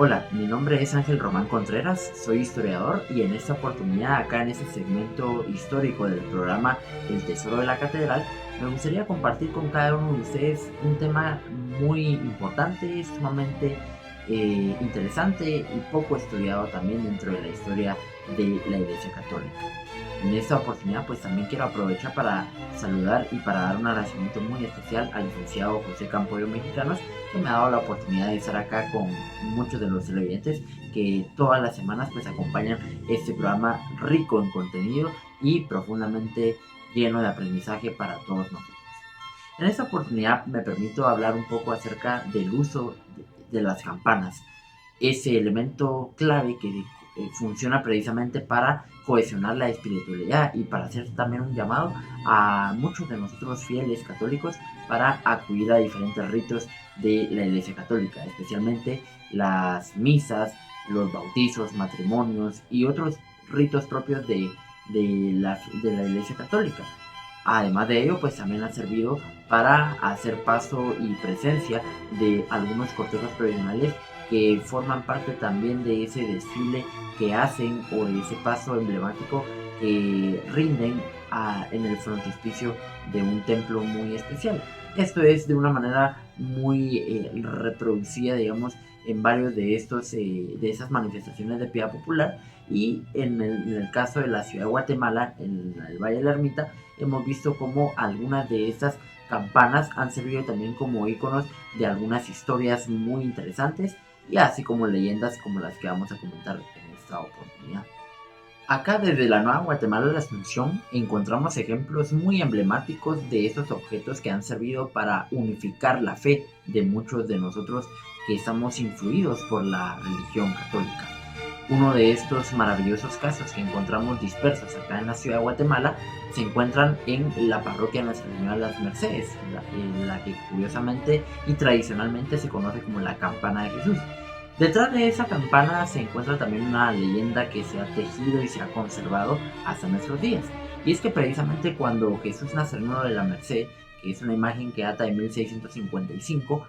Hola, mi nombre es Ángel Román Contreras, soy historiador y en esta oportunidad, acá en este segmento histórico del programa El Tesoro de la Catedral, me gustaría compartir con cada uno de ustedes un tema muy importante, sumamente interesante y poco estudiado también dentro de la historia de la Iglesia Católica. En esta oportunidad pues también quiero aprovechar para saludar y para dar un agradecimiento muy especial al licenciado José Campoyo Mexicanos, que me ha dado la oportunidad de estar acá con muchos de los televidentes que todas las semanas pues acompañan este programa rico en contenido y profundamente lleno de aprendizaje para todos nosotros. En esta oportunidad me permito hablar un poco acerca del uso de las campanas, ese elemento clave que funciona precisamente para cohesionar la espiritualidad y para hacer también un llamado a muchos de nosotros fieles católicos para acudir a diferentes ritos de la Iglesia Católica, especialmente las misas, los bautizos, matrimonios y otros ritos propios de la Iglesia Católica. Además de ello, pues también ha servido para hacer paso y presencia de algunos cortejos provisionales que forman parte también de ese desfile que hacen o de ese paso emblemático que rinden en el frontispicio de un templo muy especial. Esto es de una manera muy reproducida, digamos, en varios de esas manifestaciones de piedad popular, y en el caso de la ciudad de Guatemala, en el Valle de la Ermita, hemos visto como algunas de estas campanas han servido también como iconos de algunas historias muy interesantes y así como leyendas como las que vamos a comentar en esta oportunidad. Acá desde la Nueva Guatemala de la Asunción encontramos ejemplos muy emblemáticos de estos objetos que han servido para unificar la fe de muchos de nosotros que estamos influidos por la religión católica. Uno de estos maravillosos casos que encontramos dispersos acá en la ciudad de Guatemala se encuentran en la parroquia Nuestra Señora de las Mercedes, en la que curiosamente y tradicionalmente se conoce como la Campana de Jesús. Detrás de esa campana se encuentra también una leyenda que se ha tejido y se ha conservado hasta nuestros días. Y es que precisamente cuando Jesús Nazareno de la Merced, que es una imagen que data de 1655,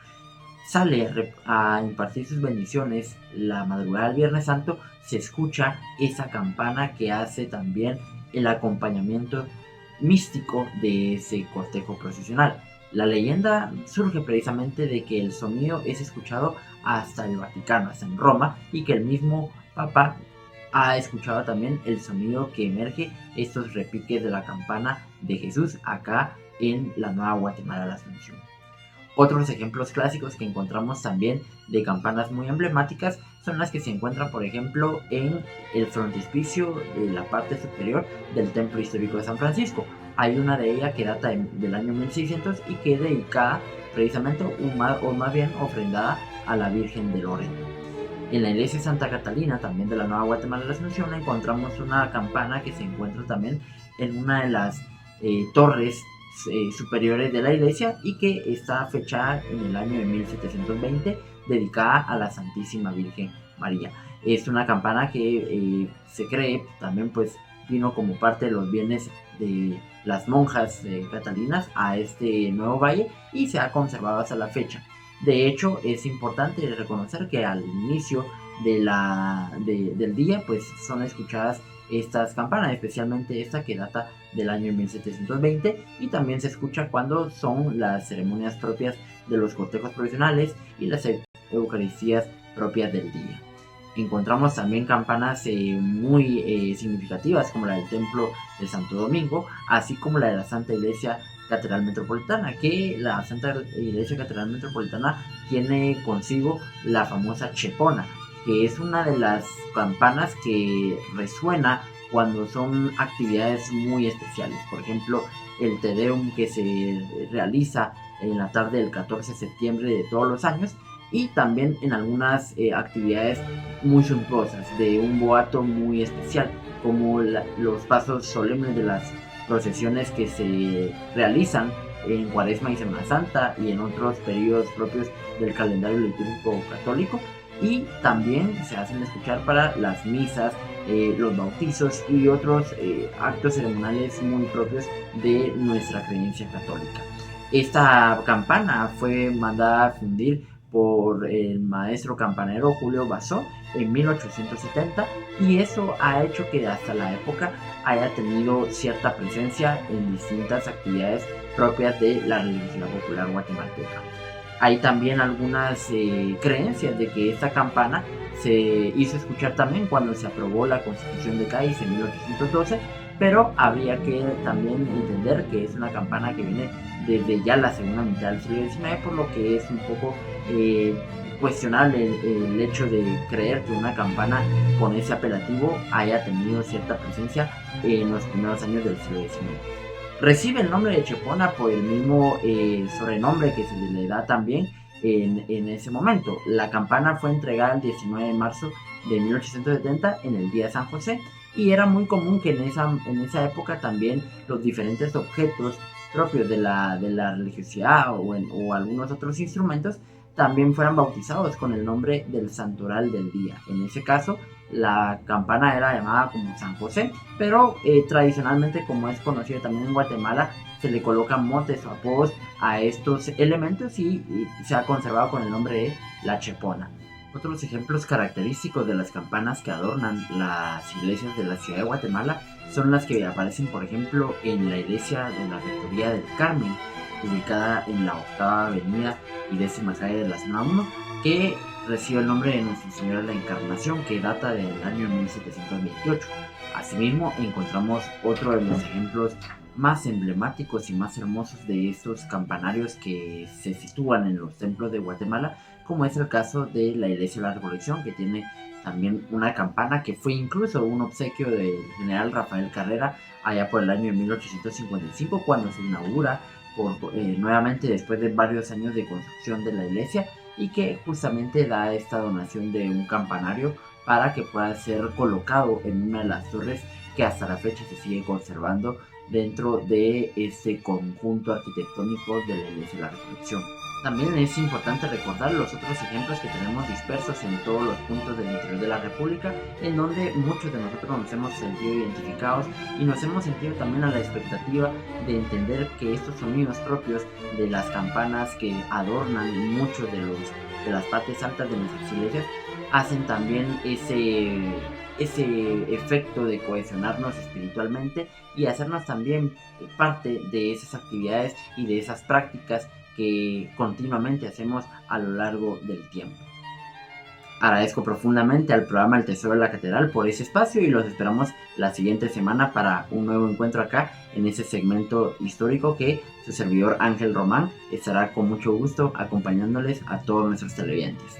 sale a impartir sus bendiciones la madrugada del Viernes Santo, se escucha esa campana que hace también el acompañamiento místico de ese cortejo procesional. La leyenda surge precisamente de que el sonido es escuchado hasta el Vaticano, hasta en Roma, y que el mismo Papa ha escuchado también el sonido que emerge estos repiques de la campana de Jesús acá en la Nueva Guatemala de la Asunción. Otros ejemplos clásicos que encontramos también de campanas muy emblemáticas son las que se encuentran, por ejemplo, en el frontispicio de la parte superior del Templo Histórico de San Francisco. Hay una de ellas que data del año 1600 y que es dedicada precisamente o más bien ofrendada a la Virgen de Lorena. En la iglesia de Santa Catalina, también de la Nueva Guatemala de la Asunción, encontramos una campana que se encuentra también en una de las torres superiores de la iglesia y que está fechada en el año de 1720, dedicada a la Santísima Virgen María. Es una campana que se cree también pues vino como parte de los bienes de las monjas catalinas a este nuevo valle y se ha conservado hasta la fecha. De hecho, es importante reconocer que al inicio del día pues son escuchadas estas campanas, especialmente esta que data del año 1720, y también se escucha cuando son las ceremonias propias de los cortejos provisionales y las eucaristías propias del día. Encontramos también campanas muy significativas como la del Templo de Santo Domingo, así como la de la Santa Iglesia Catedral Metropolitana, que la Santa Iglesia Catedral Metropolitana tiene consigo la famosa chepona, que es una de las campanas que resuena cuando son actividades muy especiales. Por ejemplo, el Te Deum que se realiza en la tarde del 14 de septiembre de todos los años, y también en algunas actividades muy suntuosas de un boato muy especial, como los pasos solemnes de las procesiones que se realizan en Cuaresma y Semana Santa y en otros periodos propios del calendario litúrgico católico, y también se hacen escuchar para las misas, los bautizos y otros actos ceremoniales muy propios de nuestra creencia católica. Esta campana fue mandada a fundir por el maestro campanero Julio Basó en 1870, y eso ha hecho que hasta la época haya tenido cierta presencia en distintas actividades propias de la religiosidad popular guatemalteca. Hay también algunas creencias de que esta campana se hizo escuchar también cuando se aprobó la Constitución de Cádiz en 1812, pero habría que también entender que es una campana que viene desde ya la segunda mitad del siglo XIX, por lo que es un poco cuestionable el hecho de creer que una campana con ese apelativo haya tenido cierta presencia en los primeros años del siglo XIX. Recibe el nombre de Chepona por el mismo sobrenombre que se le da también en ese momento. La campana fue entregada el 19 de marzo de 1870 en el Día de San José, y era muy común que en esa época también los diferentes objetos propios de la religiosidad o algunos otros instrumentos también fueran bautizados con el nombre del santoral del día. En ese caso, la campana era llamada como San José, pero tradicionalmente, como es conocido también en Guatemala, se le colocan motes o apodos a estos elementos y se ha conservado con el nombre de la Chepona. Otros ejemplos característicos de las campanas que adornan las iglesias de la ciudad de Guatemala son las que aparecen, por ejemplo, en la iglesia de la Rectoría del Carmen, ubicada en la 8ª avenida y 10ª calle de la zona 1, que recibe el nombre de Nuestra Señora de la Encarnación, que data del año 1728. Asimismo, encontramos otro de los ejemplos más emblemáticos y más hermosos de estos campanarios que se sitúan en los templos de Guatemala, como es el caso de la Iglesia de la Revolución, que tiene también una campana que fue incluso un obsequio del general Rafael Carrera allá por el año de 1855, cuando se inaugura nuevamente después de varios años de construcción de la iglesia, y que justamente da esta donación de un campanario para que pueda ser colocado en una de las torres que hasta la fecha se sigue conservando dentro de este conjunto arquitectónico de la Iglesia de la Resurrección. También es importante recordar los otros ejemplos que tenemos dispersos en todos los puntos del interior de la República, en donde muchos de nosotros nos hemos sentido identificados y nos hemos sentido también a la expectativa de entender que estos sonidos propios de las campanas que adornan muchos de las partes altas de nuestras iglesias hacen también ese efecto de cohesionarnos espiritualmente y hacernos también parte de esas actividades y de esas prácticas que continuamente hacemos a lo largo del tiempo. Agradezco profundamente al programa El Tesoro de la Catedral por ese espacio y los esperamos la siguiente semana para un nuevo encuentro acá en ese segmento histórico que su servidor Ángel Román estará con mucho gusto acompañándoles a todos nuestros televidentes.